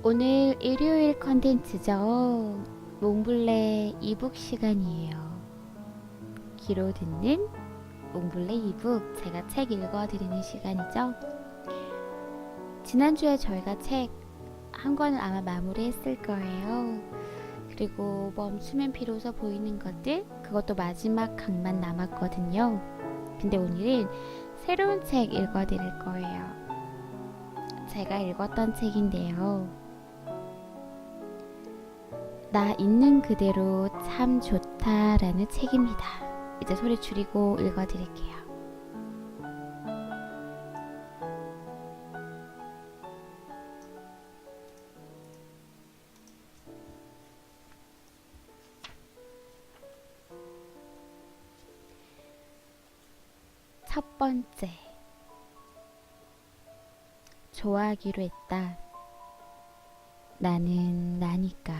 오늘 일요일 컨텐츠죠. 몽블레 이북 시간이에요. 귀로 듣는 몽블레 이북, 제가 책 읽어드리는 시간이죠. 지난주에 저희가 책 한 권을 아마 마무리했을 거예요. 그리고 멈추면 비로소 보이는 것들, 그것도 마지막 강만 남았거든요. 근데 오늘은 새로운 책 읽어드릴 거예요. 제가 읽었던 책인데요. 나 있는 그대로 참 좋다라는 책입니다. 이제 소리 줄이고 읽어드릴게요. 첫 번째, 좋아하기로 했다. 나는 나니까.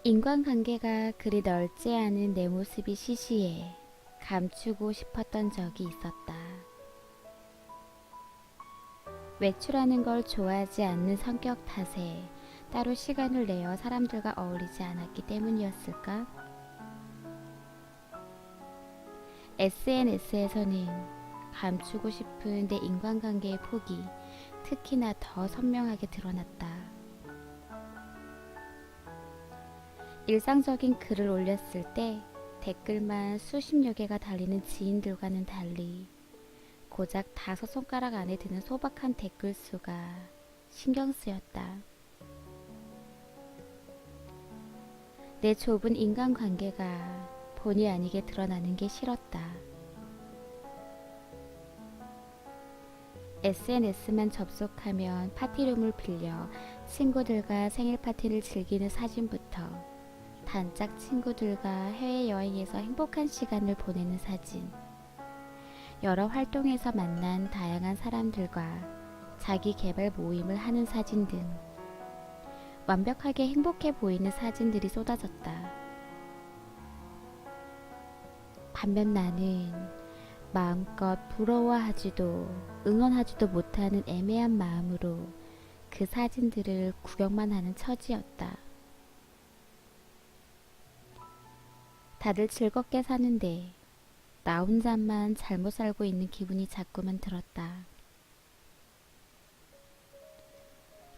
인간관계가 그리 넓지 않은 내 모습이 시시해 감추고 싶었던 적이 있었다. 외출하는 걸 좋아하지 않는 성격 탓에 따로 시간을 내어 사람들과 어울리지 않았기 때문이었을까? SNS에서는 감추고 싶은 내 인간관계의 폭이 특히나 더 선명하게 드러났다. 일상적인 글을 올렸을 때 댓글만 수십여 개가 달리는 지인들과는 달리 고작 5손가락 안에 드는 소박한 댓글 수가 신경 쓰였다. 내 좁은 인간관계가 본의 아니게 드러나는 게 싫었다. SNS만 접속하면 파티룸을 빌려 친구들과 생일 파티를 즐기는 사진부터 단짝 친구들과 해외여행에서 행복한 시간을 보내는 사진, 여러 활동에서 만난 다양한 사람들과 자기 개발 모임을 하는 사진 등 완벽하게 행복해 보이는 사진들이 쏟아졌다. 반면 나는 마음껏 부러워하지도 응원하지도 못하는 애매한 마음으로 그 사진들을 구경만 하는 처지였다. 다들 즐겁게 사는데 나 혼자만 잘못 살고 있는 기분이 자꾸만 들었다.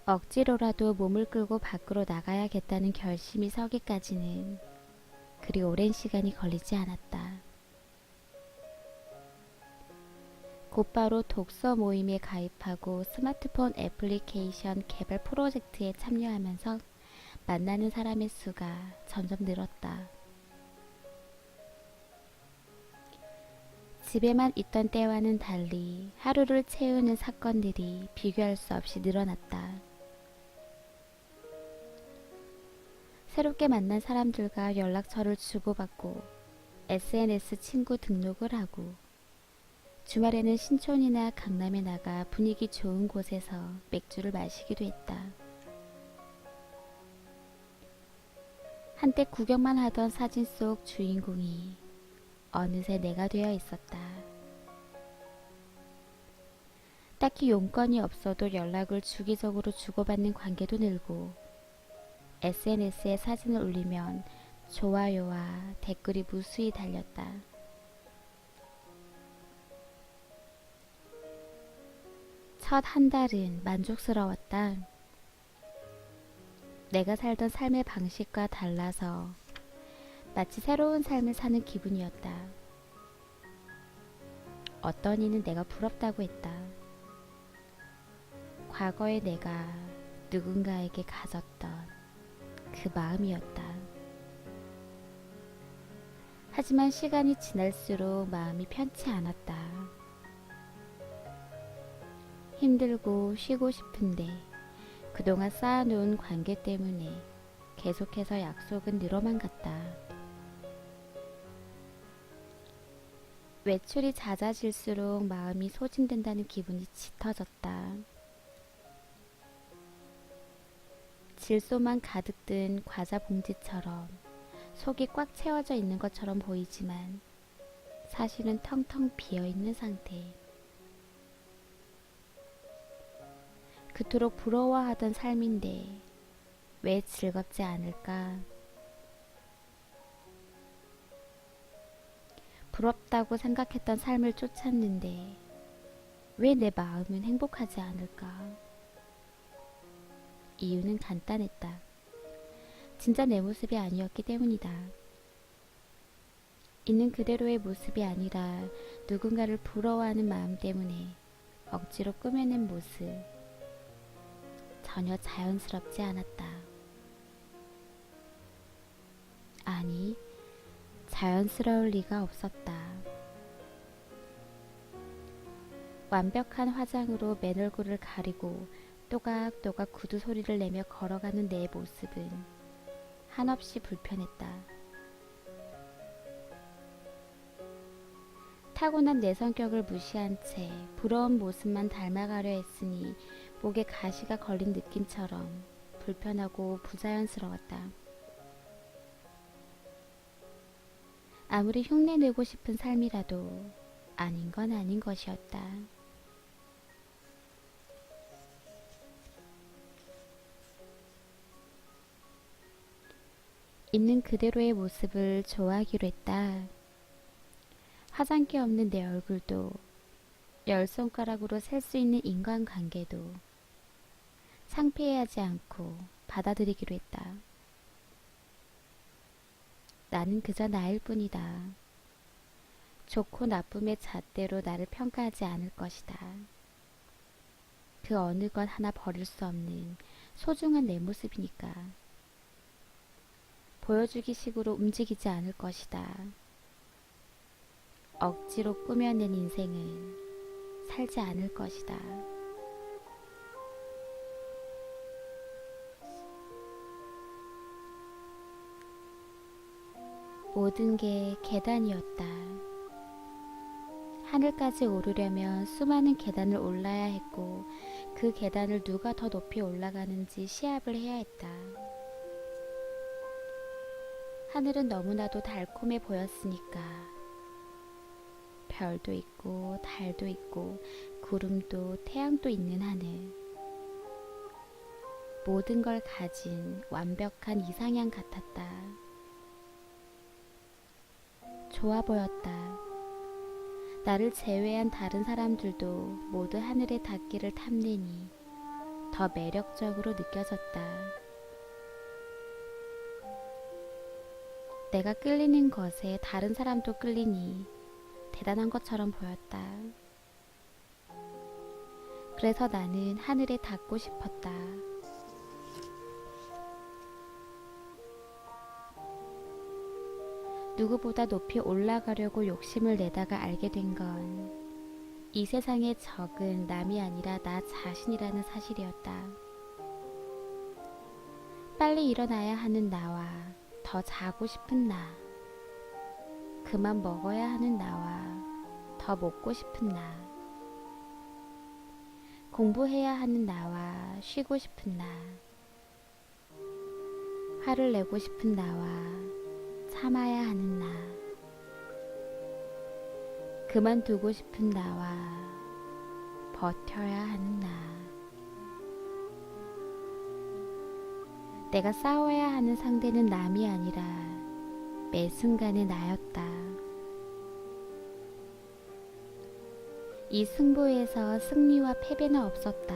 억지로라도 몸을 끌고 밖으로 나가야겠다는 결심이 서기까지는 그리 오랜 시간이 걸리지 않았다. 곧바로 독서 모임에 가입하고 스마트폰 애플리케이션 개발 프로젝트에 참여하면서 만나는 사람의 수가 점점 늘었다. 집에만 있던 때와는 달리 하루를 채우는 사건들이 비교할 수 없이 늘어났다. 새롭게 만난 사람들과 연락처를 주고받고 SNS 친구 등록을 하고 주말에는 신촌이나 강남에 나가 분위기 좋은 곳에서 맥주를 마시기도 했다. 한때 구경만 하던 사진 속 주인공이 어느새 내가 되어 있었다. 딱히 용건이 없어도 연락을 주기적으로 주고받는 관계도 늘고 SNS에 사진을 올리면 좋아요와 댓글이 무수히 달렸다. 첫 한 달은 만족스러웠다. 내가 살던 삶의 방식과 달라서 마치 새로운 삶을 사는 기분이었다. 어떤 이는 내가 부럽다고 했다. 과거의 내가 누군가에게 가졌던 그 마음이었다. 하지만 시간이 지날수록 마음이 편치 않았다. 힘들고 쉬고 싶은데 그동안 쌓아놓은 관계 때문에 계속해서 약속은 늘어만 갔다. 외출이 잦아질수록 마음이 소진된다는 기분이 짙어졌다. 질소만 가득 든 과자 봉지처럼 속이 꽉 채워져 있는 것처럼 보이지만 사실은 텅텅 비어있는 상태. 그토록 부러워하던 삶인데 왜 즐겁지 않을까? 부럽다고 생각했던 삶을 쫓았는데 왜 내 마음은 행복하지 않을까? 이유는 간단했다. 진짜 내 모습이 아니었기 때문이다. 있는 그대로의 모습이 아니라 누군가를 부러워하는 마음 때문에 억지로 꾸며낸 모습. 전혀 자연스럽지 않았다. 아니, 자연스러울 리가 없었다. 완벽한 화장으로 맨 얼굴을 가리고 또각또각 구두 소리를 내며 걸어가는 내 모습은 한없이 불편했다. 타고난 내 성격을 무시한 채 부러운 모습만 닮아가려 했으니 목에 가시가 걸린 느낌처럼 불편하고 부자연스러웠다. 아무리 흉내내고 싶은 삶이라도 아닌 건 아닌 것이었다. 있는 그대로의 모습을 좋아하기로 했다. 화장기 없는 내 얼굴도, 열 손가락으로 셀 수 있는 인간관계도 창피해하지 않고 받아들이기로 했다. 나는 그저 나일 뿐이다. 좋고 나쁨의 잣대로 나를 평가하지 않을 것이다. 그 어느 것 하나 버릴 수 없는 소중한 내 모습이니까. 보여주기 식으로 움직이지 않을 것이다. 억지로 꾸며낸 인생을 살지 않을 것이다. 모든 게 계단이었다. 하늘까지 오르려면 수많은 계단을 올라야 했고 그 계단을 누가 더 높이 올라가는지 시합을 해야 했다. 하늘은 너무나도 달콤해 보였으니까 별도 있고 달도 있고 구름도 태양도 있는 하늘. 모든 걸 가진 완벽한 이상향 같았다. 좋아 보였다. 나를 제외한 다른 사람들도 모두 하늘에 닿기를 탐내니 더 매력적으로 느껴졌다. 내가 끌리는 것에 다른 사람도 끌리니 대단한 것처럼 보였다. 그래서 나는 하늘에 닿고 싶었다. 누구보다 높이 올라가려고 욕심을 내다가 알게 된 건 이 세상의 적은 남이 아니라 나 자신이라는 사실이었다. 빨리 일어나야 하는 나와 더 자고 싶은 나, 그만 먹어야 하는 나와 더 먹고 싶은 나, 공부해야 하는 나와 쉬고 싶은 나, 화를 내고 싶은 나와 참아야 하는 나, 그만두고 싶은 나와 버텨야 하는 나. 내가 싸워야 하는 상대는 남이 아니라 매 순간의 나였다. 이 승부에서 승리와 패배는 없었다.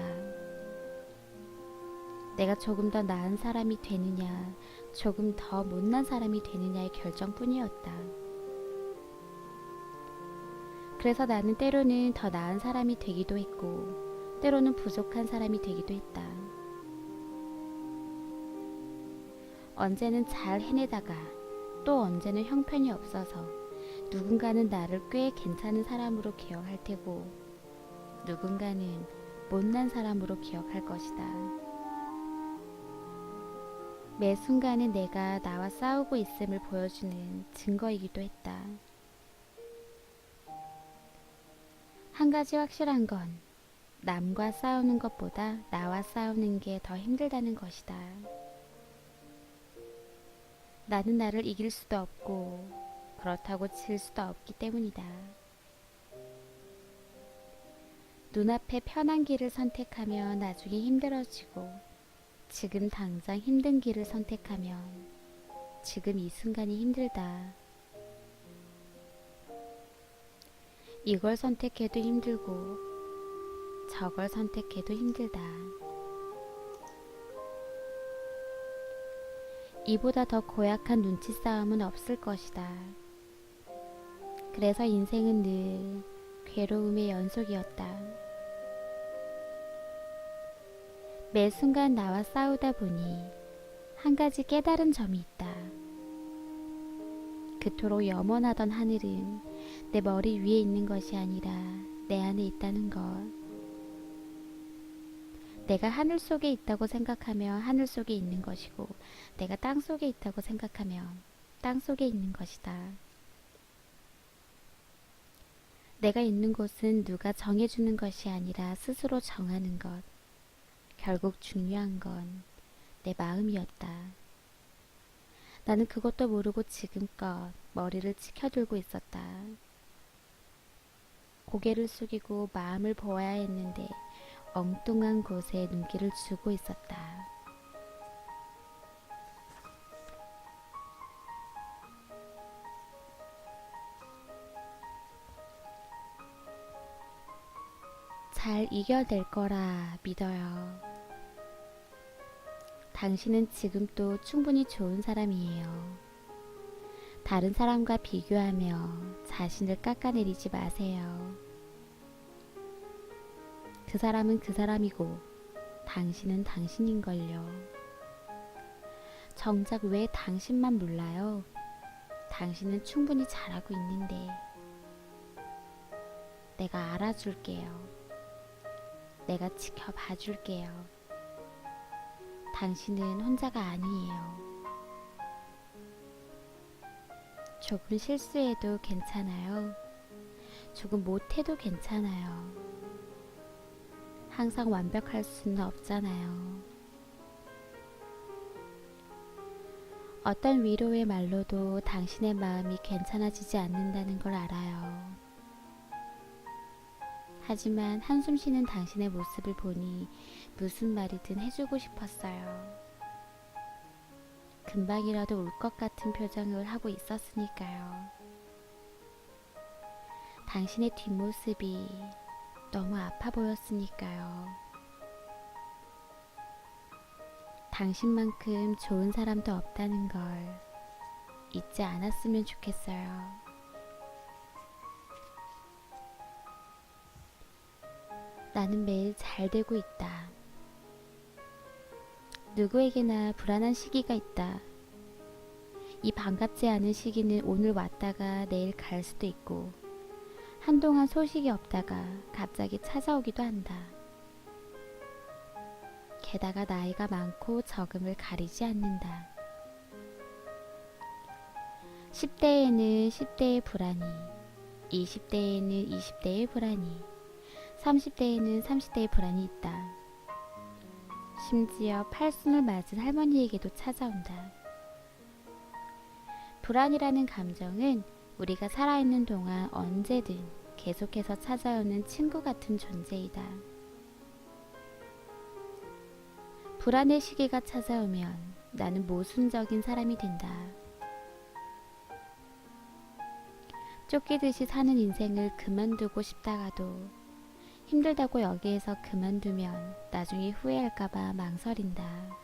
내가 조금 더 나은 사람이 되느냐, 조금 더 못난 사람이 되느냐의 결정뿐이었다. 그래서 나는 때로는 더 나은 사람이 되기도 했고, 때로는 부족한 사람이 되기도 했다. 언제는 잘 해내다가 또 언제는 형편이 없어서 누군가는 나를 꽤 괜찮은 사람으로 기억할 테고 누군가는 못난 사람으로 기억할 것이다. 매 순간에 내가 나와 싸우고 있음을 보여주는 증거이기도 했다. 한 가지 확실한 건 남과 싸우는 것보다 나와 싸우는 게 더 힘들다는 것이다. 나는 나를 이길 수도 없고 그렇다고 질 수도 없기 때문이다. 눈앞에 편한 길을 선택하면 나중에 힘들어지고 지금 당장 힘든 길을 선택하면 지금 이 순간이 힘들다. 이걸 선택해도 힘들고 저걸 선택해도 힘들다. 이보다 더 고약한 눈치 싸움은 없을 것이다. 그래서 인생은 늘 괴로움의 연속이었다. 매 순간 나와 싸우다 보니 한 가지 깨달은 점이 있다. 그토록 염원하던 하늘은 내 머리 위에 있는 것이 아니라 내 안에 있다는 것. 내가 하늘 속에 있다고 생각하며 하늘 속에 있는 것이고 내가 땅 속에 있다고 생각하며 땅 속에 있는 것이다. 내가 있는 곳은 누가 정해주는 것이 아니라 스스로 정하는 것. 결국 중요한 건 내 마음이었다. 나는 그것도 모르고 지금껏 머리를 치켜들고 있었다. 고개를 숙이고 마음을 보아야 했는데 엉뚱한 곳에 눈길을 주고 있었다. 잘 이겨낼 거라 믿어요. 당신은 지금도 충분히 좋은 사람이에요. 다른 사람과 비교하며 자신을 깎아내리지 마세요. 그 사람은 그 사람이고 당신은 당신인걸요. 정작 왜 당신만 몰라요? 당신은 충분히 잘하고 있는데. 내가 알아줄게요. 내가 지켜봐 줄게요. 당신은 혼자가 아니에요. 조금 실수해도 괜찮아요. 조금 못해도 괜찮아요. 항상 완벽할 수는 없잖아요. 어떤 위로의 말로도 당신의 마음이 괜찮아지지 않는다는 걸 알아요. 하지만 한숨 쉬는 당신의 모습을 보니 무슨 말이든 해주고 싶었어요. 금방이라도 울 것 같은 표정을 하고 있었으니까요. 당신의 뒷모습이 너무 아파 보였으니까요. 당신만큼 좋은 사람도 없다는 걸 잊지 않았으면 좋겠어요. 나는 매일 잘 되고 있다. 누구에게나 불안한 시기가 있다. 이 반갑지 않은 시기는 오늘 왔다가 내일 갈 수도 있고 한동안 소식이 없다가 갑자기 찾아오기도 한다. 게다가 나이가 많고 적음을 가리지 않는다. 10대에는 10대의 불안이, 20대에는 20대의 불안이, 30대에는 30대의 불안이 있다. 심지어 팔순을 맞은 할머니에게도 찾아온다. 불안이라는 감정은 우리가 살아있는 동안 언제든 계속해서 찾아오는 친구 같은 존재이다. 불안의 시기가 찾아오면 나는 모순적인 사람이 된다. 쫓기듯이 사는 인생을 그만두고 싶다가도 힘들다고 여기에서 그만두면 나중에 후회할까봐 망설인다.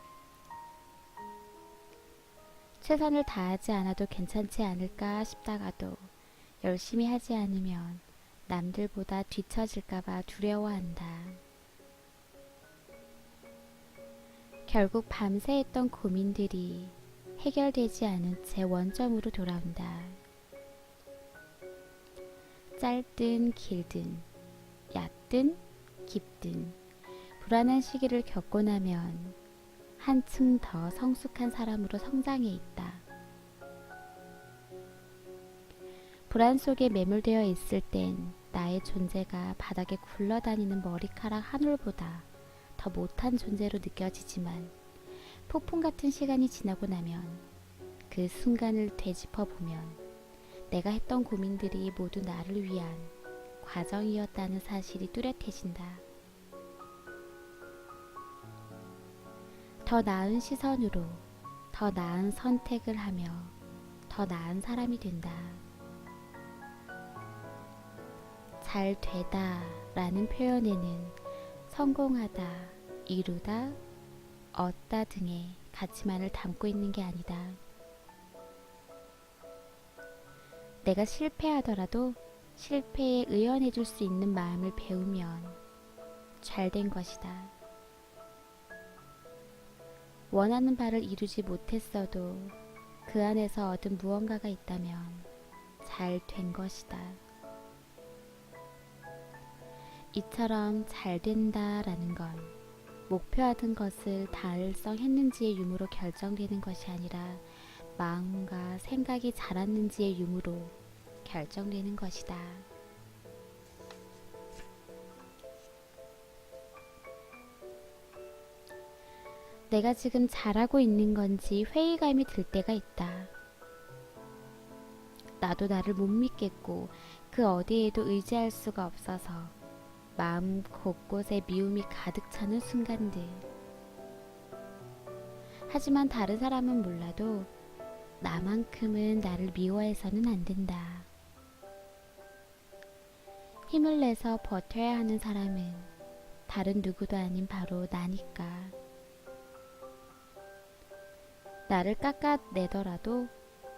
최선을 다하지 않아도 괜찮지 않을까 싶다가도 열심히 하지 않으면 남들보다 뒤처질까봐 두려워한다. 결국 밤새 했던 고민들이 해결되지 않은 채 원점으로 돌아온다. 짧든 길든 얕든 깊든 불안한 시기를 겪고 나면 한층 더 성숙한 사람으로 성장해 있다. 불안 속에 매몰되어 있을 땐 나의 존재가 바닥에 굴러다니는 머리카락 한 올보다 더 못한 존재로 느껴지지만 폭풍 같은 시간이 지나고 나면 그 순간을 되짚어 보면 내가 했던 고민들이 모두 나를 위한 과정이었다는 사실이 뚜렷해진다. 더 나은 시선으로 더 나은 선택을 하며 더 나은 사람이 된다. 잘 되다 라는 표현에는 성공하다, 이루다, 얻다 등의 가치만을 담고 있는 게 아니다. 내가 실패하더라도 실패에 의연해 줄 수 있는 마음을 배우면 잘 된 것이다. 원하는 바를 이루지 못했어도 그 안에서 얻은 무언가가 있다면 잘 된 것이다. 이처럼 잘 된다라는 건 목표하던 것을 달성했는지의 유무로 결정되는 것이 아니라 마음과 생각이 자랐는지의 유무로 결정되는 것이다. 내가 지금 잘하고 있는 건지 회의감이 들 때가 있다. 나도 나를 못 믿겠고 그 어디에도 의지할 수가 없어서 마음 곳곳에 미움이 가득 차는 순간들. 하지만 다른 사람은 몰라도 나만큼은 나를 미워해서는 안 된다. 힘을 내서 버텨야 하는 사람은 다른 누구도 아닌 바로 나니까. 나를 깎아내더라도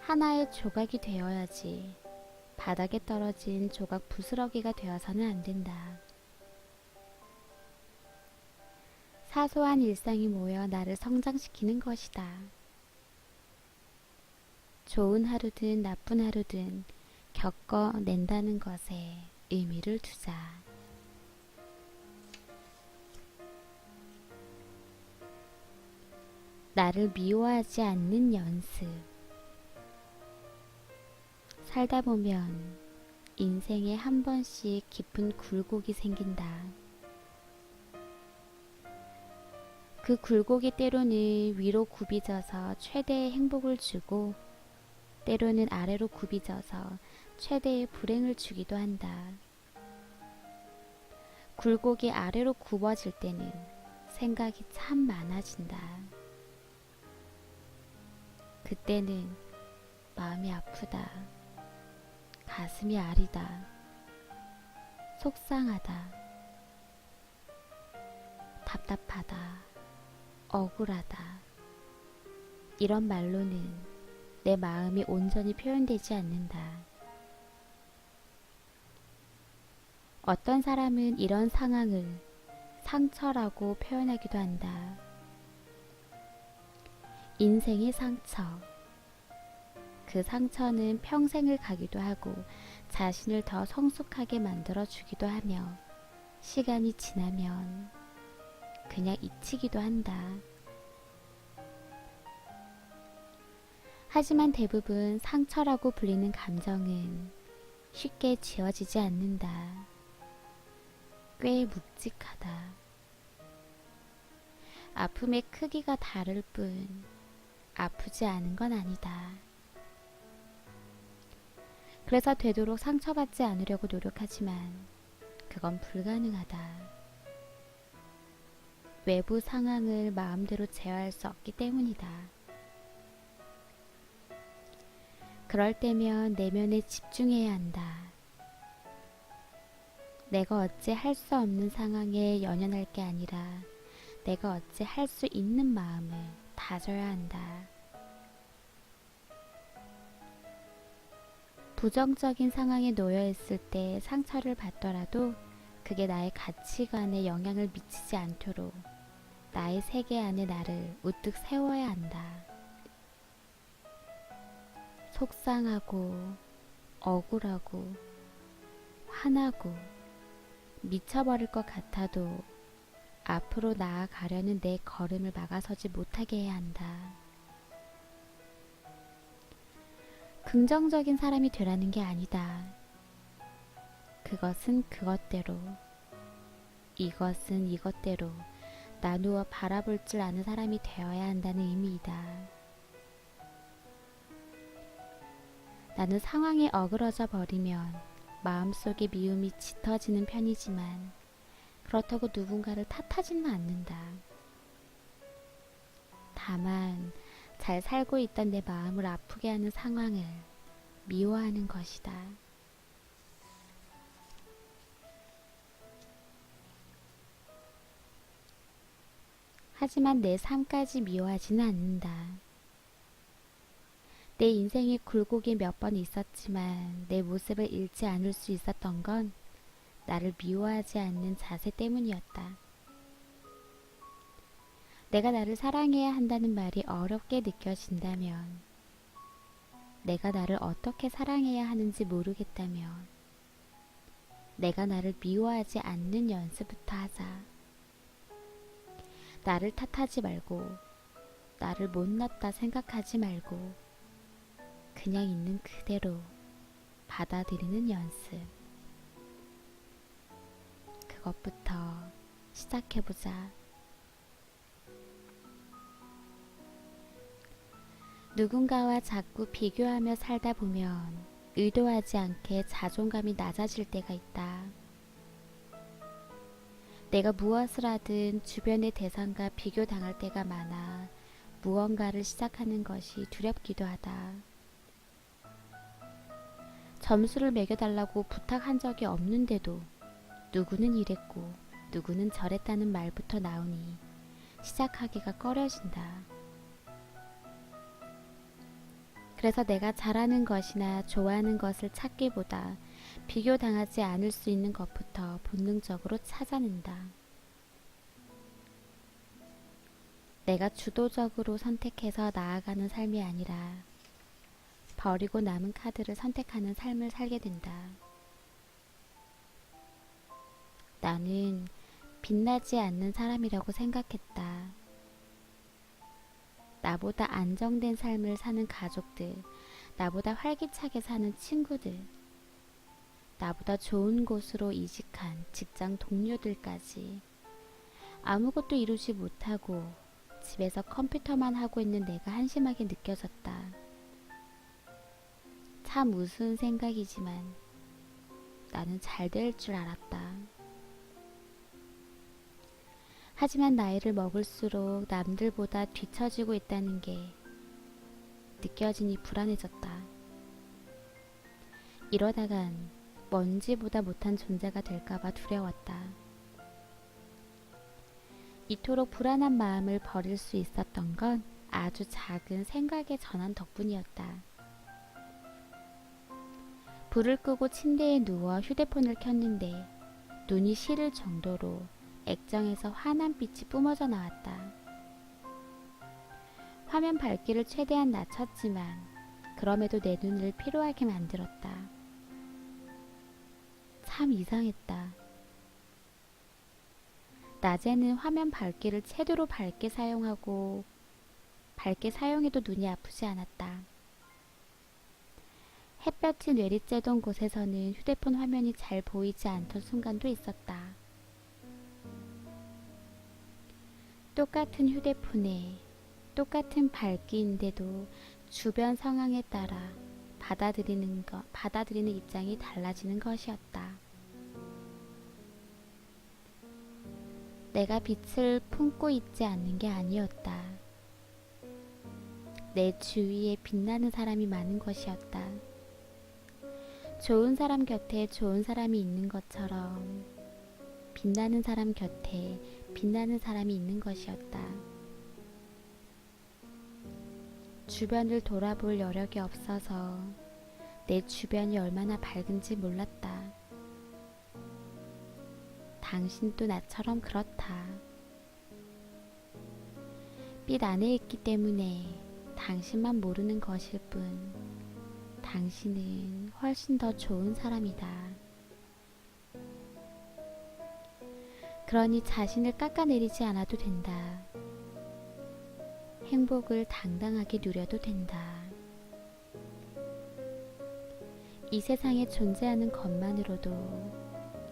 하나의 조각이 되어야지 바닥에 떨어진 조각 부스러기가 되어서는 안 된다. 사소한 일상이 모여 나를 성장시키는 것이다. 좋은 하루든 나쁜 하루든 겪어낸다는 것에 의미를 두자. 나를 미워하지 않는 연습. 살다 보면 인생에 한 번씩 깊은 굴곡이 생긴다. 그 굴곡이 때로는 위로 굽이져서 최대의 행복을 주고 때로는 아래로 굽이져서 최대의 불행을 주기도 한다. 굴곡이 아래로 굽어질 때는 생각이 참 많아진다. 그때는 마음이 아프다. 가슴이 아리다. 속상하다. 답답하다. 억울하다. 이런 말로는 내 마음이 온전히 표현되지 않는다. 어떤 사람은 이런 상황을 상처라고 표현하기도 한다. 인생의 상처. 그 상처는 평생을 가기도 하고 자신을 더 성숙하게 만들어주기도 하며 시간이 지나면 그냥 잊히기도 한다. 하지만 대부분 상처라고 불리는 감정은 쉽게 지워지지 않는다. 꽤 묵직하다. 아픔의 크기가 다를 뿐 아프지 않은 건 아니다. 그래서 되도록 상처받지 않으려고 노력하지만 그건 불가능하다. 외부 상황을 마음대로 제어할 수 없기 때문이다. 그럴 때면 내면에 집중해야 한다. 내가 어찌 할 수 없는 상황에 연연할 게 아니라 내가 어찌 할 수 있는 마음을 다져야 한다. 부정적인 상황에 놓여 있을 때 상처를 받더라도 그게 나의 가치관에 영향을 미치지 않도록 나의 세계 안에 나를 우뚝 세워야 한다. 속상하고 억울하고 화나고 미쳐버릴 것 같아도 앞으로 나아가려는 내 걸음을 막아서지 못하게 해야 한다. 긍정적인 사람이 되라는 게 아니다. 그것은 그것대로, 이것은 이것대로 나누어 바라볼 줄 아는 사람이 되어야 한다는 의미이다. 나는 상황에 어그러져 버리면 마음속에 미움이 짙어지는 편이지만 그렇다고 누군가를 탓하지는 않는다. 다만 잘 살고 있던 내 마음을 아프게 하는 상황을 미워하는 것이다. 하지만 내 삶까지 미워하지는 않는다. 내 인생에 굴곡이 몇 번 있었지만 내 모습을 잃지 않을 수 있었던 건 나를 미워하지 않는 자세 때문이었다. 내가 나를 사랑해야 한다는 말이 어렵게 느껴진다면, 내가 나를 어떻게 사랑해야 하는지 모르겠다면, 내가 나를 미워하지 않는 연습부터 하자. 나를 탓하지 말고, 나를 못났다 생각하지 말고, 그냥 있는 그대로 받아들이는 연습. 그것부터 시작해보자. 누군가와 자꾸 비교하며 살다 보면 의도하지 않게 자존감이 낮아질 때가 있다. 내가 무엇을 하든 주변의 대상과 비교당할 때가 많아 무언가를 시작하는 것이 두렵기도 하다. 점수를 매겨달라고 부탁한 적이 없는데도 누구는 이랬고 누구는 저랬다는 말부터 나오니 시작하기가 꺼려진다. 그래서 내가 잘하는 것이나 좋아하는 것을 찾기보다 비교당하지 않을 수 있는 것부터 본능적으로 찾아낸다. 내가 주도적으로 선택해서 나아가는 삶이 아니라 버리고 남은 카드를 선택하는 삶을 살게 된다. 나는 빛나지 않는 사람이라고 생각했다. 나보다 안정된 삶을 사는 가족들, 나보다 활기차게 사는 친구들, 나보다 좋은 곳으로 이직한 직장 동료들까지 아무것도 이루지 못하고 집에서 컴퓨터만 하고 있는 내가 한심하게 느껴졌다. 참 우스운 생각이지만 나는 잘 될 줄 알았다. 하지만 나이를 먹을수록 남들보다 뒤처지고 있다는 게 느껴지니 불안해졌다. 이러다간 먼지보다 못한 존재가 될까봐 두려웠다. 이토록 불안한 마음을 버릴 수 있었던 건 아주 작은 생각의 전환 덕분이었다. 불을 끄고 침대에 누워 휴대폰을 켰는데 눈이 시릴 정도로 액정에서 환한 빛이 뿜어져 나왔다. 화면 밝기를 최대한 낮췄지만 그럼에도 내 눈을 피로하게 만들었다. 참 이상했다. 낮에는 화면 밝기를 최대로 밝게 사용해도 눈이 아프지 않았다. 햇볕이 내리쬐던 곳에서는 휴대폰 화면이 잘 보이지 않던 순간도 있었다. 똑같은 휴대폰에 똑같은 밝기인데도 주변 상황에 따라 받아들이는 입장이 달라지는 것이었다. 내가 빛을 품고 있지 않는 게 아니었다. 내 주위에 빛나는 사람이 많은 것이었다. 좋은 사람 곁에 좋은 사람이 있는 것처럼 빛나는 사람 곁에 빛나는 사람이 있는 것이었다. 주변을 돌아볼 여력이 없어서 내 주변이 얼마나 밝은지 몰랐다. 당신도 나처럼 그렇다. 빛 안에 있기 때문에 당신만 모르는 것일 뿐 당신은 훨씬 더 좋은 사람이다. 그러니 자신을 깎아내리지 않아도 된다. 행복을 당당하게 누려도 된다. 이 세상에 존재하는 것만으로도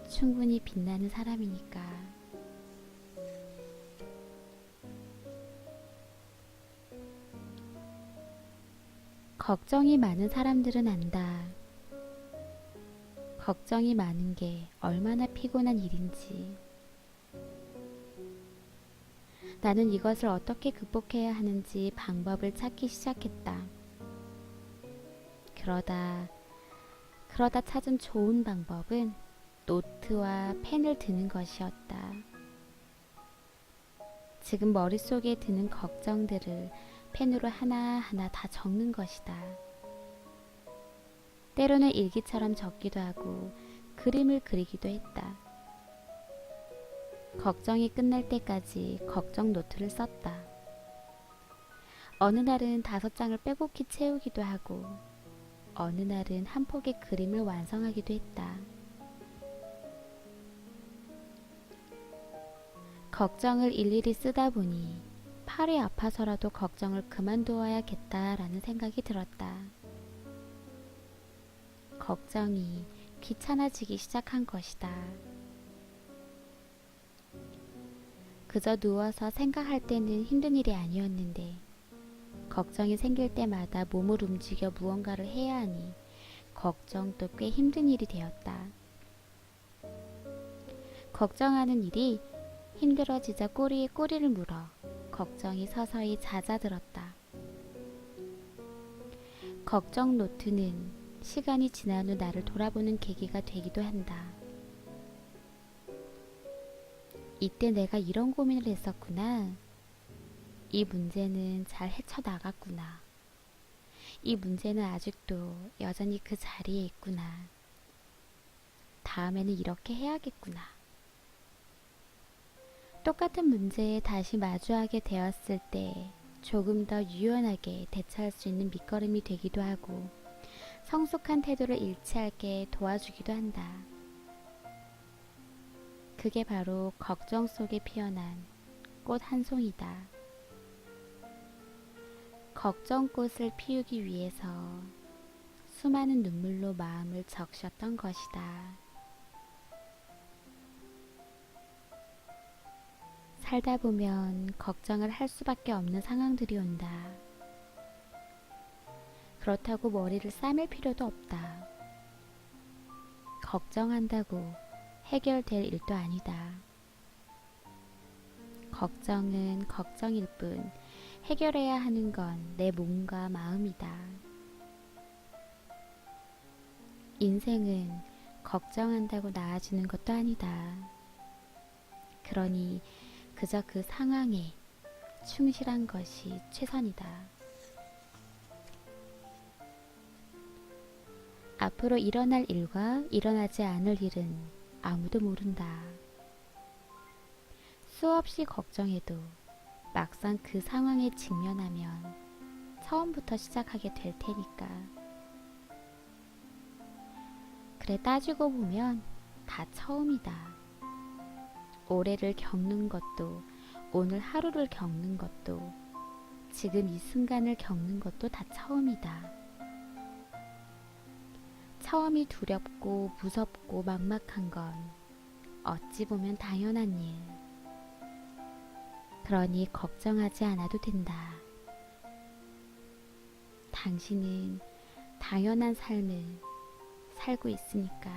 충분히 빛나는 사람이니까. 걱정이 많은 사람들은 안다. 걱정이 많은 게 얼마나 피곤한 일인지. 나는 이것을 어떻게 극복해야 하는지 방법을 찾기 시작했다. 그러다 찾은 좋은 방법은 노트와 펜을 드는 것이었다. 지금 머릿속에 드는 걱정들을 펜으로 하나하나 다 적는 것이다. 때로는 일기처럼 적기도 하고 그림을 그리기도 했다. 걱정이 끝날 때까지 걱정 노트를 썼다. 어느 날은 5장을 빼곡히 채우기도 하고 어느 날은 한 폭의 그림을 완성하기도 했다. 걱정을 일일이 쓰다 보니 팔이 아파서라도 걱정을 그만두어야겠다라는 생각이 들었다. 걱정이 귀찮아지기 시작한 것이다. 그저 누워서 생각할 때는 힘든 일이 아니었는데 걱정이 생길 때마다 몸을 움직여 무언가를 해야 하니 걱정도 꽤 힘든 일이 되었다. 걱정하는 일이 힘들어지자 꼬리에 꼬리를 물어 걱정이 서서히 잦아들었다. 걱정 노트는 시간이 지난 후 나를 돌아보는 계기가 되기도 한다. 이때 내가 이런 고민을 했었구나. 이 문제는 잘 헤쳐나갔구나. 이 문제는 아직도 여전히 그 자리에 있구나. 다음에는 이렇게 해야겠구나. 똑같은 문제에 다시 마주하게 되었을 때 조금 더 유연하게 대처할 수 있는 밑거름이 되기도 하고 성숙한 태도를 잃지 않게 도와주기도 한다. 그게 바로 걱정 속에 피어난 꽃 한 송이다. 걱정꽃을 피우기 위해서 수많은 눈물로 마음을 적셨던 것이다. 살다 보면 걱정을 할 수밖에 없는 상황들이 온다. 그렇다고 머리를 싸맬 필요도 없다. 걱정한다고 해결될 일도 아니다. 걱정은 걱정일 뿐 해결해야 하는 건 내 몸과 마음이다. 인생은 걱정한다고 나아지는 것도 아니다. 그러니 그저 그 상황에 충실한 것이 최선이다. 앞으로 일어날 일과 일어나지 않을 일은 아무도 모른다. 수없이 걱정해도 막상 그 상황에 직면하면 처음부터 시작하게 될 테니까. 그래 따지고 보면 다 처음이다. 올해를 겪는 것도, 오늘 하루를 겪는 것도, 지금 이 순간을 겪는 것도 다 처음이다. 처음이 두렵고 무섭고 막막한 건 어찌 보면 당연한 일. 그러니 걱정하지 않아도 된다. 당신은 당연한 삶을 살고 있으니까.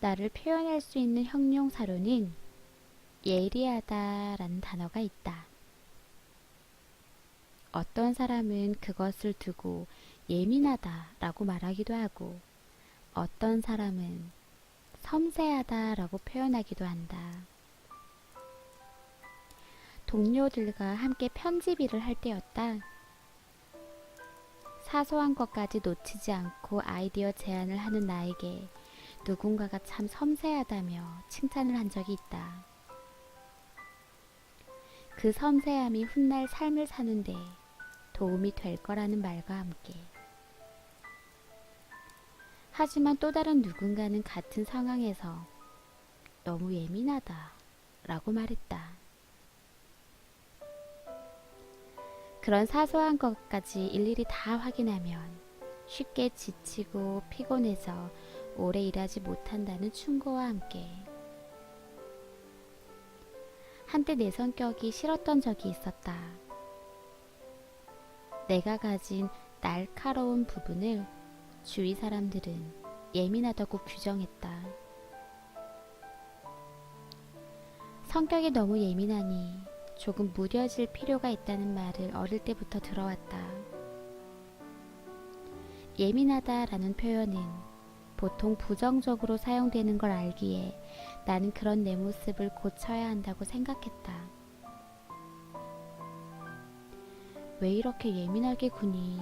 나를 표현할 수 있는 형용사로는 예리하다라는 단어가 있다. 어떤 사람은 그것을 두고 예민하다라고 말하기도 하고 어떤 사람은 섬세하다라고 표현하기도 한다. 동료들과 함께 편집 일을 할 때였다. 사소한 것까지 놓치지 않고 아이디어 제안을 하는 나에게 누군가가 참 섬세하다며 칭찬을 한 적이 있다. 그 섬세함이 훗날 삶을 사는데 도움이 될 거라는 말과 함께. 하지만 또 다른 누군가는 같은 상황에서 너무 예민하다 라고 말했다. 그런 사소한 것까지 일일이 다 확인하면 쉽게 지치고 피곤해져 오래 일하지 못한다는 충고와 함께 한때 내 성격이 싫었던 적이 있었다. 내가 가진 날카로운 부분을 주위 사람들은 예민하다고 규정했다. 성격이 너무 예민하니 조금 무뎌질 필요가 있다는 말을 어릴 때부터 들어왔다. 예민하다라는 표현은 보통 부정적으로 사용되는 걸 알기에 나는 그런 내 모습을 고쳐야 한다고 생각했다. 왜 이렇게 예민하게 구니?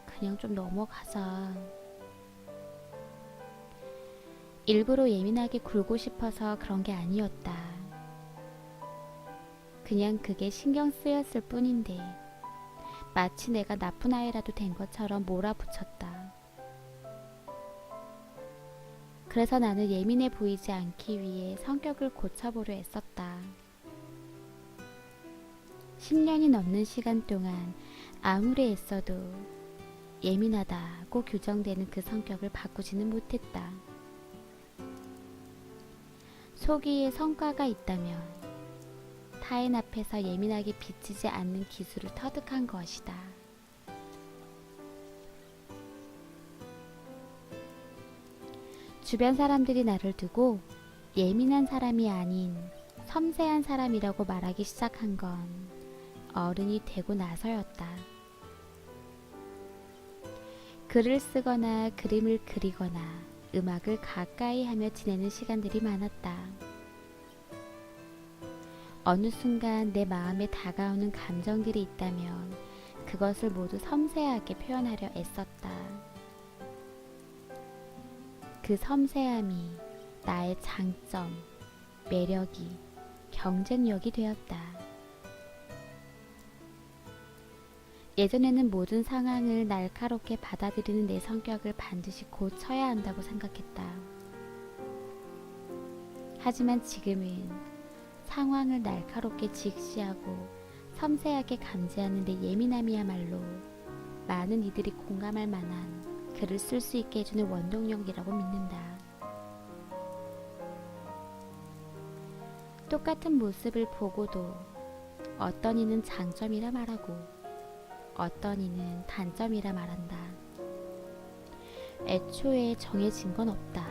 그냥 좀 넘어가자. 일부러 예민하게 굴고 싶어서 그런 게 아니었다. 그냥 그게 신경 쓰였을 뿐인데 마치 내가 나쁜 아이라도 된 것처럼 몰아붙였다. 그래서 나는 예민해 보이지 않기 위해 성격을 고쳐보려 애썼다. 10년이 넘는 시간 동안 아무리 애써도 예민하다고 규정되는 그 성격을 바꾸지는 못했다. 속이에 성과가 있다면 타인 앞에서 예민하게 비치지 않는 기술을 터득한 것이다. 주변 사람들이 나를 두고 예민한 사람이 아닌 섬세한 사람이라고 말하기 시작한 건 어른이 되고 나서였다. 글을 쓰거나 그림을 그리거나 음악을 가까이 하며 지내는 시간들이 많았다. 어느 순간 내 마음에 다가오는 감정들이 있다면 그것을 모두 섬세하게 표현하려 애썼다. 그 섬세함이 나의 장점, 매력이, 경쟁력이 되었다. 예전에는 모든 상황을 날카롭게 받아들이는 내 성격을 반드시 고쳐야 한다고 생각했다. 하지만 지금은 상황을 날카롭게 직시하고 섬세하게 감지하는 내 예민함이야말로 많은 이들이 공감할 만한 글을 쓸 수 있게 해주는 원동력이라고 믿는다. 똑같은 모습을 보고도 어떤 이는 장점이라 말하고 어떤 이는 단점이라 말한다. 애초에 정해진 건 없다.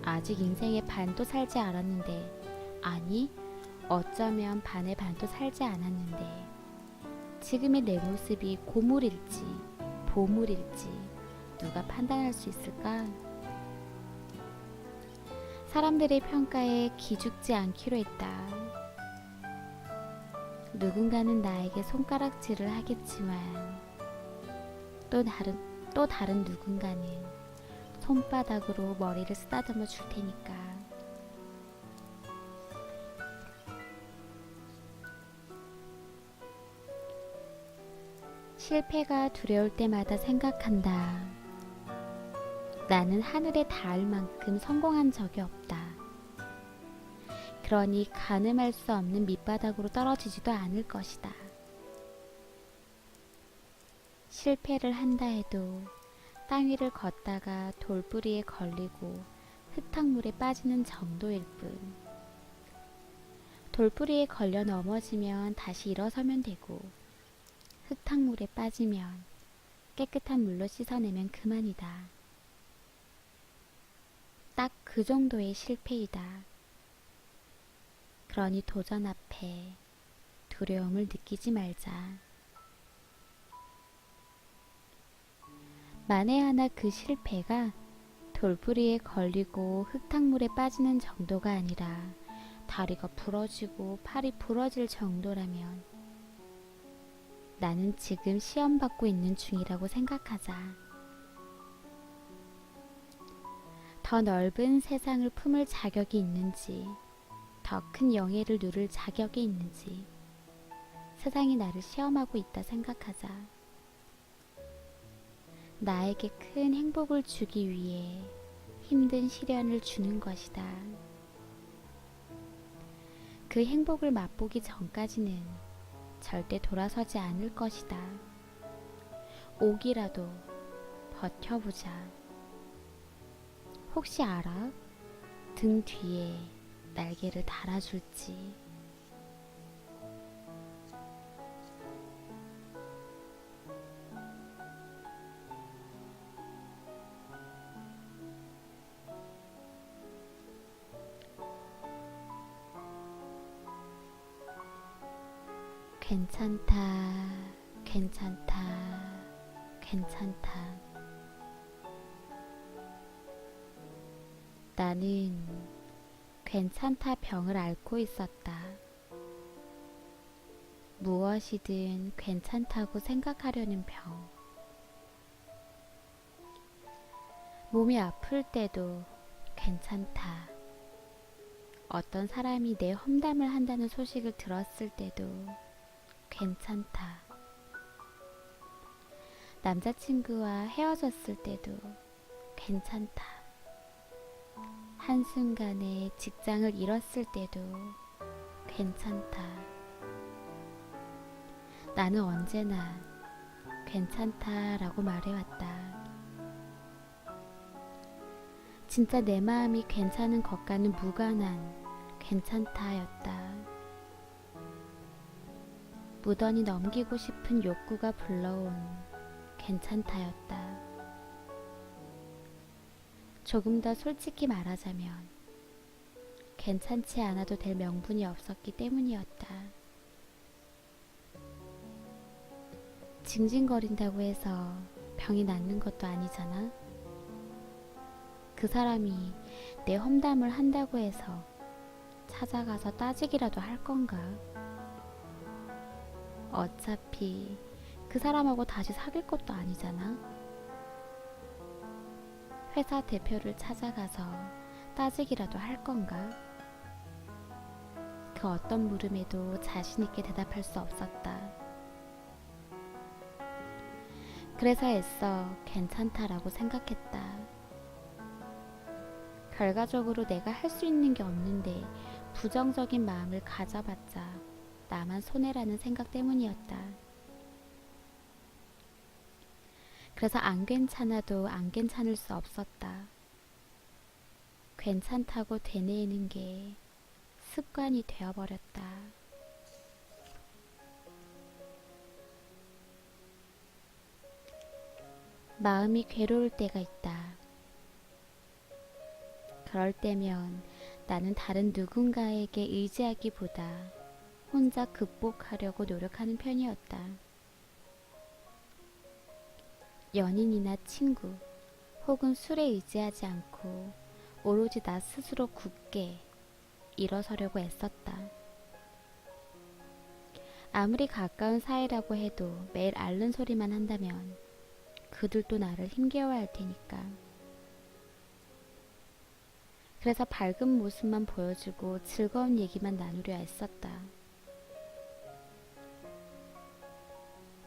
아직 인생의 반도 살지 않았는데, 아니, 어쩌면 반의 반도 살지 않았는데 지금의 내 모습이 고물일지 보물일지 누가 판단할 수 있을까? 사람들의 평가에 기죽지 않기로 했다. 누군가는 나에게 손가락질을 하겠지만 또 다른 누군가는 손바닥으로 머리를 쓰다듬어 줄 테니까. 실패가 두려울 때마다 생각한다. 나는 하늘에 닿을 만큼 성공한 적이 없다. 그러니 가늠할 수 없는 밑바닥으로 떨어지지도 않을 것이다. 실패를 한다 해도 땅 위를 걷다가 돌부리에 걸리고 흙탕물에 빠지는 정도일 뿐. 돌부리에 걸려 넘어지면 다시 일어서면 되고 흙탕물에 빠지면 깨끗한 물로 씻어내면 그만이다. 딱 그 정도의 실패이다. 그러니 도전 앞에 두려움을 느끼지 말자. 만에 하나 그 실패가 돌부리에 걸리고 흙탕물에 빠지는 정도가 아니라 다리가 부러지고 팔이 부러질 정도라면 나는 지금 시험받고 있는 중이라고 생각하자. 더 넓은 세상을 품을 자격이 있는지, 더 큰 영예를 누릴 자격이 있는지 세상이 나를 시험하고 있다 생각하자. 나에게 큰 행복을 주기 위해 힘든 시련을 주는 것이다. 그 행복을 맛보기 전까지는 절대 돌아서지 않을 것이다. 옥이라도 버텨보자. 혹시 알아? 등 뒤에 날개를 달아줄지. 괜찮다, 괜찮다, 괜찮다. 나는 괜찮다 병을 앓고 있었다. 무엇이든 괜찮다고 생각하려는 병. 몸이 아플 때도 괜찮다. 어떤 사람이 내 험담을 한다는 소식을 들었을 때도 괜찮다. 남자친구와 헤어졌을 때도 괜찮다. 한순간에 직장을 잃었을 때도 괜찮다. 나는 언제나 괜찮다라고 말해왔다. 진짜 내 마음이 괜찮은 것과는 무관한 괜찮다였다. 무던히 넘기고 싶은 욕구가 불러온 괜찮다였다. 조금 더 솔직히 말하자면 괜찮지 않아도 될 명분이 없었기 때문이었다. 징징거린다고 해서 병이 낫는 것도 아니잖아. 그 사람이 내 험담을 한다고 해서 찾아가서 따지기라도 할 건가? 어차피 그 사람하고 다시 사귈 것도 아니잖아. 회사 대표를 찾아가서 따지기라도 할 건가? 그 어떤 물음에도 자신있게 대답할 수 없었다. 그래서 애써 괜찮다라고 생각했다. 결과적으로 내가 할 수 있는 게 없는데 부정적인 마음을 가져봤자 나만 손해라는 생각 때문이었다. 그래서 안 괜찮아도 안 괜찮을 수 없었다. 괜찮다고 되뇌이는 게 습관이 되어버렸다. 마음이 괴로울 때가 있다. 그럴 때면 나는 다른 누군가에게 의지하기보다 혼자 극복하려고 노력하는 편이었다. 연인이나 친구 혹은 술에 의지하지 않고 오로지 나 스스로 굳게 일어서려고 애썼다. 아무리 가까운 사이라고 해도 매일 앓는 소리만 한다면 그들도 나를 힘겨워할 테니까. 그래서 밝은 모습만 보여주고 즐거운 얘기만 나누려 애썼다.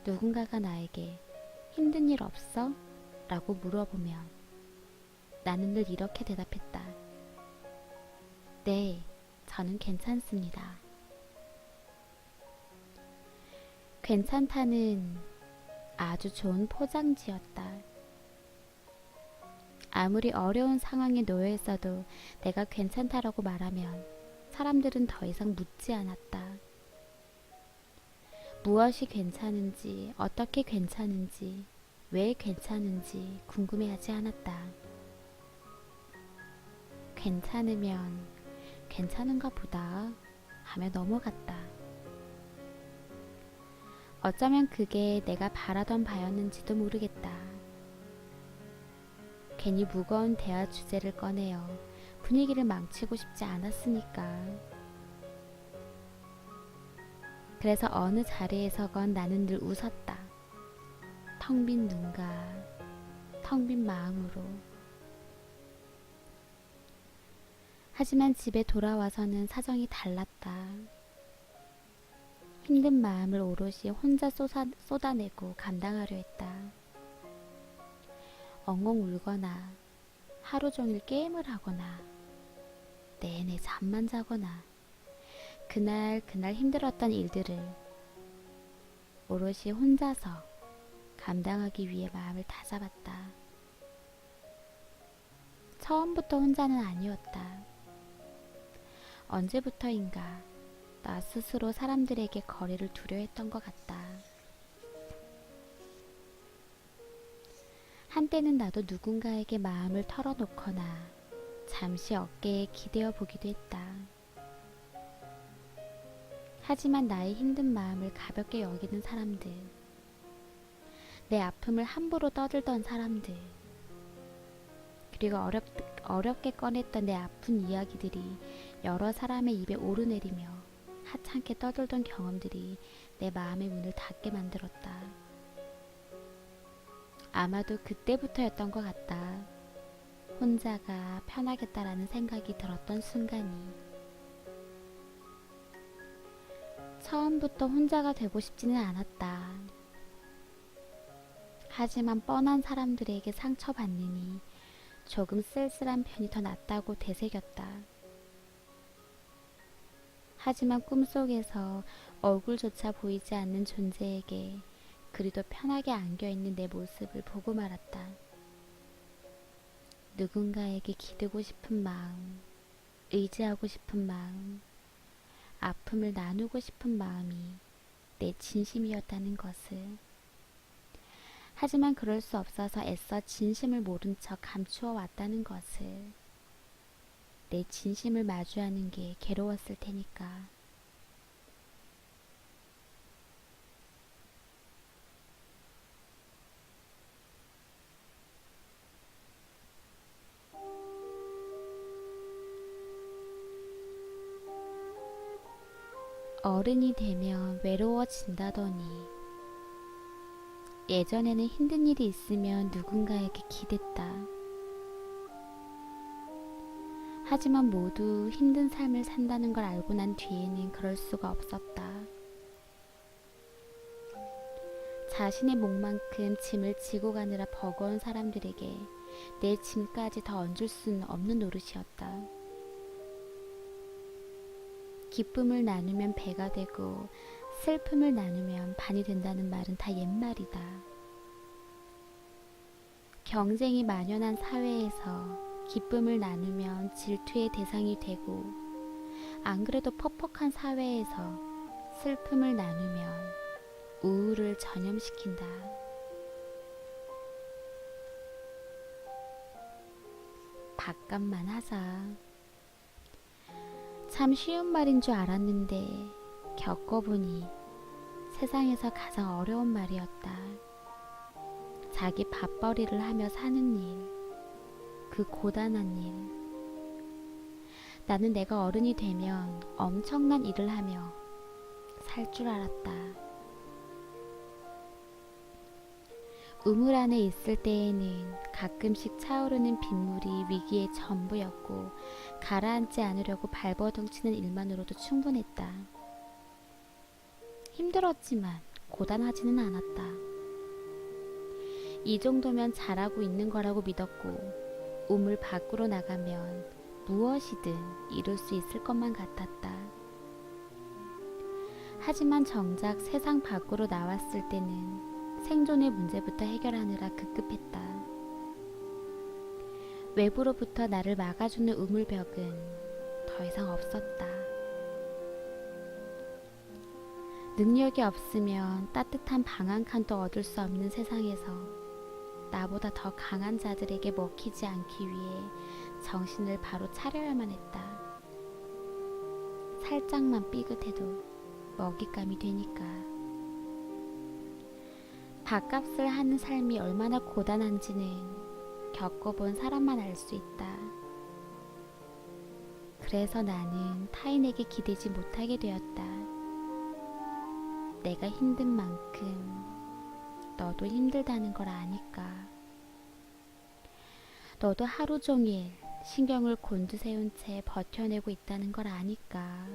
누군가가 나에게 힘든 일 없어? 라고 물어보면 나는 늘 이렇게 대답했다. 네, 저는 괜찮습니다. 괜찮다는 아주 좋은 포장지였다. 아무리 어려운 상황에 놓여 있어도 내가 괜찮다라고 말하면 사람들은 더 이상 묻지 않았다. 무엇이 괜찮은지, 어떻게 괜찮은지, 왜 괜찮은지 궁금해하지 않았다. 괜찮으면 괜찮은가 보다 하며 넘어갔다. 어쩌면 그게 내가 바라던 바였는지도 모르겠다. 괜히 무거운 대화 주제를 꺼내어 분위기를 망치고 싶지 않았으니까. 그래서 어느 자리에서건 나는 늘 웃었다. 텅 빈 눈과 텅 빈 마음으로. 하지만 집에 돌아와서는 사정이 달랐다. 힘든 마음을 오롯이 혼자 쏟아내고 감당하려 했다. 엉엉 울거나 하루 종일 게임을 하거나 내내 잠만 자거나 그날 힘들었던 일들을 오롯이 혼자서 감당하기 위해 마음을 다잡았다. 처음부터 혼자는 아니었다. 언제부터인가 나 스스로 사람들에게 거리를 두려 했던 것 같다. 한때는 나도 누군가에게 마음을 털어놓거나 잠시 어깨에 기대어 보기도 했다. 하지만 나의 힘든 마음을 가볍게 여기는 사람들, 내 아픔을 함부로 떠들던 사람들, 그리고 어렵게 꺼냈던 내 아픈 이야기들이 여러 사람의 입에 오르내리며 하찮게 떠들던 경험들이 내 마음의 문을 닫게 만들었다. 아마도 그때부터였던 것 같다. 혼자가 편하겠다라는 생각이 들었던 순간이. 처음부터 혼자가 되고 싶지는 않았다. 하지만 뻔한 사람들에게 상처받느니 조금 쓸쓸한 편이 더 낫다고 되새겼다. 하지만 꿈속에서 얼굴조차 보이지 않는 존재에게 그리도 편하게 안겨있는 내 모습을 보고 말았다. 누군가에게 기대고 싶은 마음, 의지하고 싶은 마음, 아픔을 나누고 싶은 마음이 내 진심이었다는 것을. 하지만 그럴 수 없어서 애써 진심을 모른 척 감추어 왔다는 것을. 내 진심을 마주하는 게 괴로웠을 테니까. 어른이 되면 외로워진다더니 예전에는 힘든 일이 있으면 누군가에게 기댔다. 하지만 모두 힘든 삶을 산다는 걸 알고 난 뒤에는 그럴 수가 없었다. 자신의 몫만큼 짐을 지고 가느라 버거운 사람들에게 내 짐까지 더 얹을 수는 없는 노릇이었다. 기쁨을 나누면 배가 되고 슬픔을 나누면 반이 된다는 말은 다 옛말이다. 경쟁이 만연한 사회에서 기쁨을 나누면 질투의 대상이 되고, 안 그래도 퍽퍽한 사회에서 슬픔을 나누면 우울을 전염시킨다. 밥값만 하자. 참 쉬운 말인 줄 알았는데 겪어보니 세상에서 가장 어려운 말이었다. 자기 밥벌이를 하며 사는 일, 그 고단한 일. 나는 내가 어른이 되면 엄청난 일을 하며 살 줄 알았다. 우물 안에 있을 때에는 가끔씩 차오르는 빗물이 위기의 전부였고, 가라앉지 않으려고 발버둥치는 일만으로도 충분했다. 힘들었지만 고단하지는 않았다. 이 정도면 잘하고 있는 거라고 믿었고, 우물 밖으로 나가면 무엇이든 이룰 수 있을 것만 같았다. 하지만 정작 세상 밖으로 나왔을 때는 생존의 문제부터 해결하느라 급급했다. 외부로부터 나를 막아주는 우물벽은 더 이상 없었다. 능력이 없으면 따뜻한 방 한 칸도 얻을 수 없는 세상에서 나보다 더 강한 자들에게 먹히지 않기 위해 정신을 바로 차려야만 했다. 살짝만 삐끗해도 먹잇감이 되니까. 밥값을 하는 삶이 얼마나 고단한지는 겪어본 사람만 알 수 있다. 그래서 나는 타인에게 기대지 못하게 되었다. 내가 힘든 만큼 너도 힘들다는 걸 아니까. 너도 하루 종일 신경을 곤두세운 채 버텨내고 있다는 걸 아니까.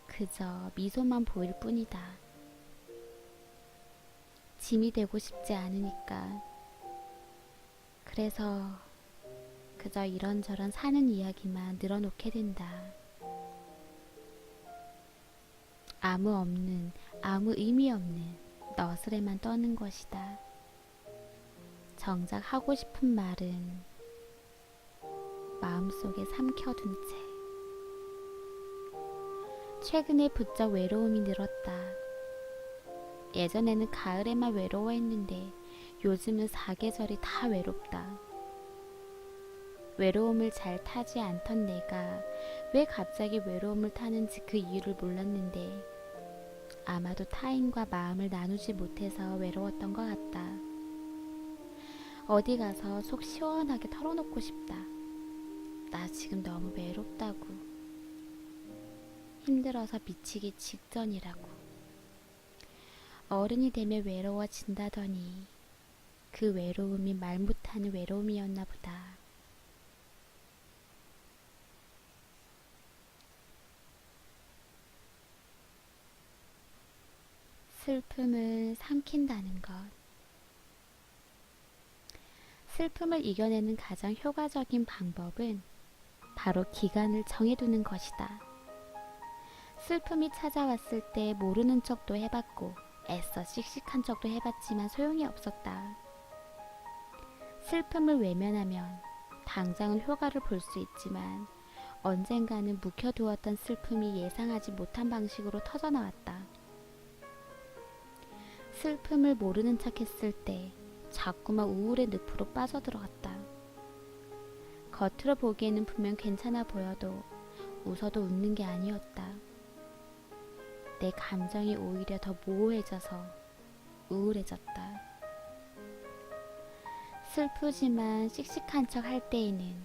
그저 미소만 보일 뿐이다. 짐이 되고 싶지 않으니까. 그래서 그저 이런저런 사는 이야기만 늘어놓게 된다. 아무 없는, 아무 의미 없는 너스레만 떠는 것이다. 정작 하고 싶은 말은 마음속에 삼켜둔 채. 최근에 부쩍 외로움이 늘었다. 예전에는 가을에만 외로워했는데 요즘은 사계절이 다 외롭다. 외로움을 잘 타지 않던 내가 왜 갑자기 외로움을 타는지 그 이유를 몰랐는데 아마도 타인과 마음을 나누지 못해서 외로웠던 것 같다. 어디 가서 속 시원하게 털어놓고 싶다. 나 지금 너무 외롭다고. 힘들어서 미치기 직전이라고. 어른이 되면 외로워진다더니 그 외로움이 말 못하는 외로움이었나 보다. 슬픔을 삼킨다는 것. 슬픔을 이겨내는 가장 효과적인 방법은 바로 기간을 정해두는 것이다. 슬픔이 찾아왔을 때 모르는 척도 해봤고 애써 씩씩한 척도 해봤지만 소용이 없었다. 슬픔을 외면하면 당장은 효과를 볼 수 있지만 언젠가는 묵혀두었던 슬픔이 예상하지 못한 방식으로 터져나왔다. 슬픔을 모르는 척 했을 때 자꾸만 우울의 늪으로 빠져들어갔다. 겉으로 보기에는 분명 괜찮아 보여도 웃어도 웃는 게 아니었다. 내 감정이 오히려 더 모호해져서 우울해졌다. 슬프지만 씩씩한 척 할 때에는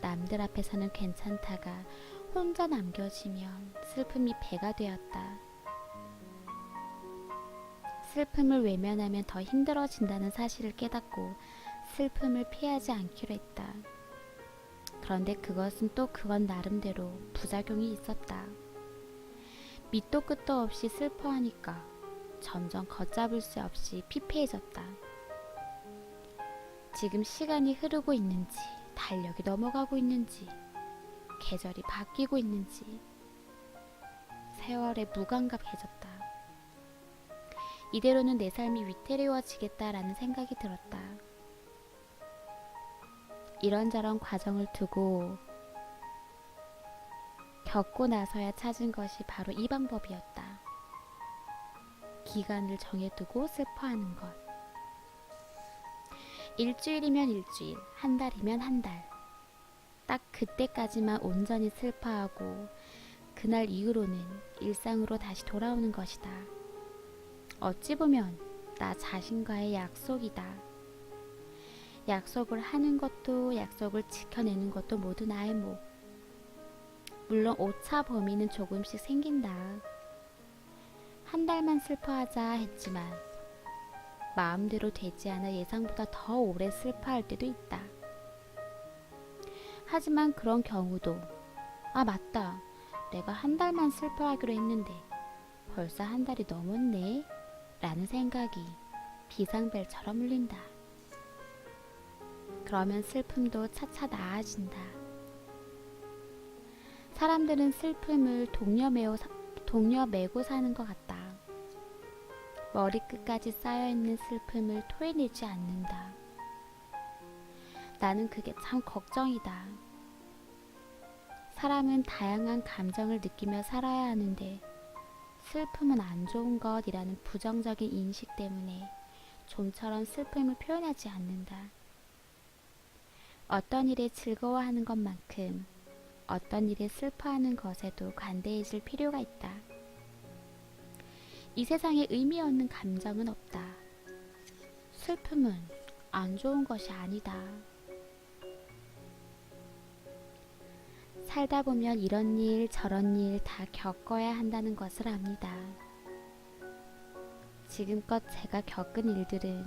남들 앞에서는 괜찮다가 혼자 남겨지면 슬픔이 배가 되었다. 슬픔을 외면하면 더 힘들어진다는 사실을 깨닫고 슬픔을 피하지 않기로 했다. 그런데 그건 나름대로 부작용이 있었다. 밑도 끝도 없이 슬퍼하니까 점점 걷잡을 수 없이 피폐해졌다. 지금 시간이 흐르고 있는지 달력이 넘어가고 있는지 계절이 바뀌고 있는지 세월에 무감각해졌다. 이대로는 내 삶이 위태로워지겠다라는 생각이 들었다. 이런저런 과정을 두고 겪고 나서야 찾은 것이 바로 이 방법이었다. 기간을 정해두고 슬퍼하는 것. 일주일이면 일주일, 한 달이면 한 달. 딱 그때까지만 온전히 슬퍼하고 그날 이후로는 일상으로 다시 돌아오는 것이다. 어찌 보면 나 자신과의 약속이다. 약속을 하는 것도 약속을 지켜내는 것도 모두 나의 몫. 물론 오차 범위는 조금씩 생긴다. 한 달만 슬퍼하자 했지만 마음대로 되지 않아 예상보다 더 오래 슬퍼할 때도 있다. 하지만 그런 경우도 맞다. 내가 한 달만 슬퍼하기로 했는데 벌써 한 달이 넘었네 라는 생각이 비상벨처럼 울린다. 그러면 슬픔도 차차 나아진다. 사람들은 슬픔을 동여매고 사는 것 같다. 머리끝까지 쌓여있는 슬픔을 토해내지 않는다. 나는 그게 참 걱정이다. 사람은 다양한 감정을 느끼며 살아야 하는데 슬픔은 안 좋은 것이라는 부정적인 인식 때문에 좀처럼 슬픔을 표현하지 않는다. 어떤 일에 즐거워하는 것만큼 어떤 일에 슬퍼하는 것에도 관대해질 필요가 있다. 이 세상에 의미 없는 감정은 없다. 슬픔은 안 좋은 것이 아니다. 살다 보면 이런 일 저런 일 다 겪어야 한다는 것을 압니다. 지금껏 제가 겪은 일들은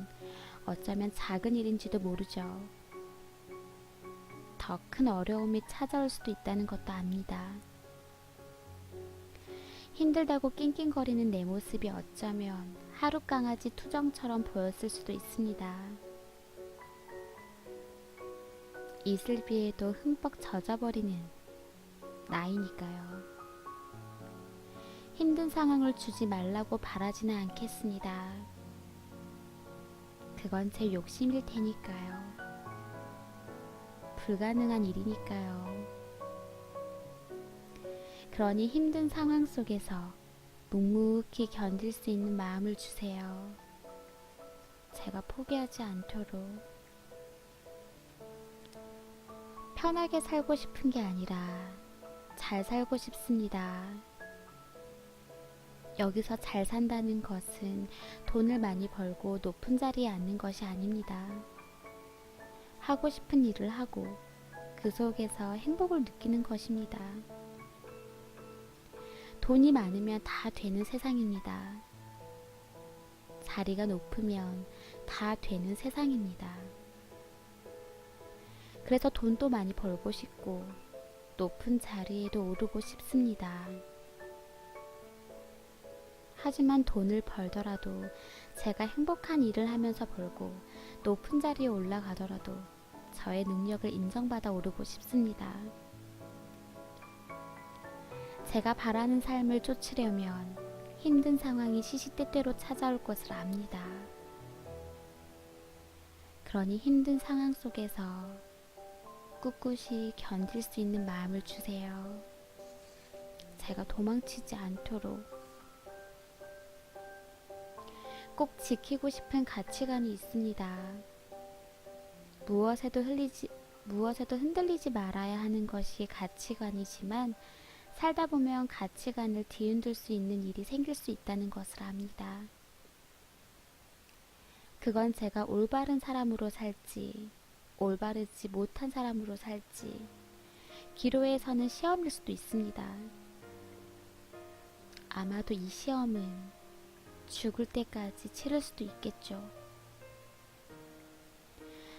어쩌면 작은 일인지도 모르죠. 더 큰 어려움이 찾아올 수도 있다는 것도 압니다. 힘들다고 낑낑거리는 내 모습이 어쩌면 하룻강아지 투정처럼 보였을 수도 있습니다. 이슬비에도 흠뻑 젖어버리는 나이니까요. 힘든 상황을 주지 말라고 바라지는 않겠습니다. 그건 제 욕심일 테니까요. 불가능한 일이니까요. 그러니 힘든 상황 속에서 묵묵히 견딜 수 있는 마음을 주세요. 제가 포기하지 않도록. 편하게 살고 싶은 게 아니라 잘 살고 싶습니다. 여기서 잘 산다는 것은 돈을 많이 벌고 높은 자리에 앉는 것이 아닙니다. 하고 싶은 일을 하고 그 속에서 행복을 느끼는 것입니다. 돈이 많으면 다 되는 세상입니다. 자리가 높으면 다 되는 세상입니다. 그래서 돈도 많이 벌고 싶고 높은 자리에도 오르고 싶습니다. 하지만 돈을 벌더라도 제가 행복한 일을 하면서 벌고 높은 자리에 올라가더라도 저의 능력을 인정받아 오르고 싶습니다. 제가 바라는 삶을 쫓으려면 힘든 상황이 시시때때로 찾아올 것을 압니다. 그러니 힘든 상황 속에서 꿋꿋이 견딜 수 있는 마음을 주세요. 제가 도망치지 않도록. 꼭 지키고 싶은 가치관이 있습니다. 무엇에도 흔들리지 말아야 하는 것이 가치관이지만 살다 보면 가치관을 뒤흔들 수 있는 일이 생길 수 있다는 것을 압니다. 그건 제가 올바른 사람으로 살지, 올바르지 못한 사람으로 살지, 기로에 서는 시험일 수도 있습니다. 아마도 이 시험은 죽을 때까지 치를 수도 있겠죠.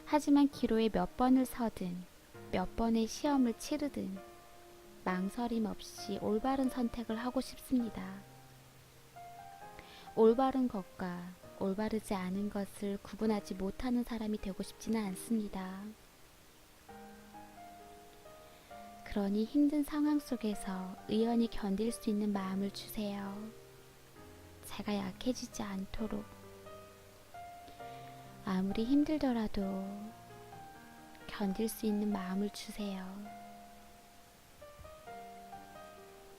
하지만 기로에 몇 번을 서든, 몇 번의 시험을 치르든 망설임 없이 올바른 선택을 하고 싶습니다. 올바른 것과 올바르지 않은 것을 구분하지 못하는 사람이 되고 싶지는 않습니다. 그러니 힘든 상황 속에서 의연히 견딜 수 있는 마음을 주세요. 제가 약해지지 않도록. 아무리 힘들더라도 견딜 수 있는 마음을 주세요.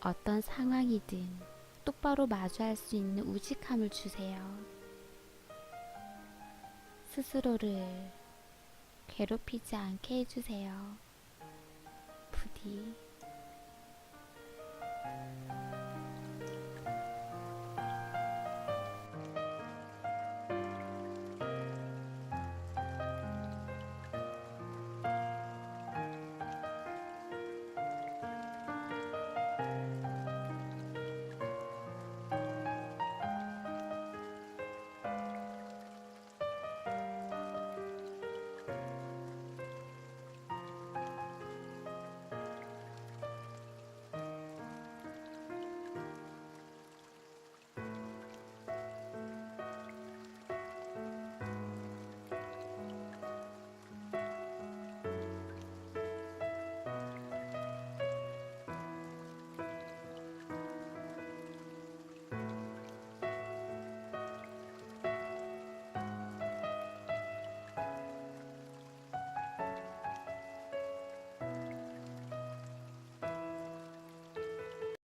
어떤 상황이든 똑바로 마주할 수 있는 우직함을 주세요. 스스로를 괴롭히지 않게 해주세요. 부디.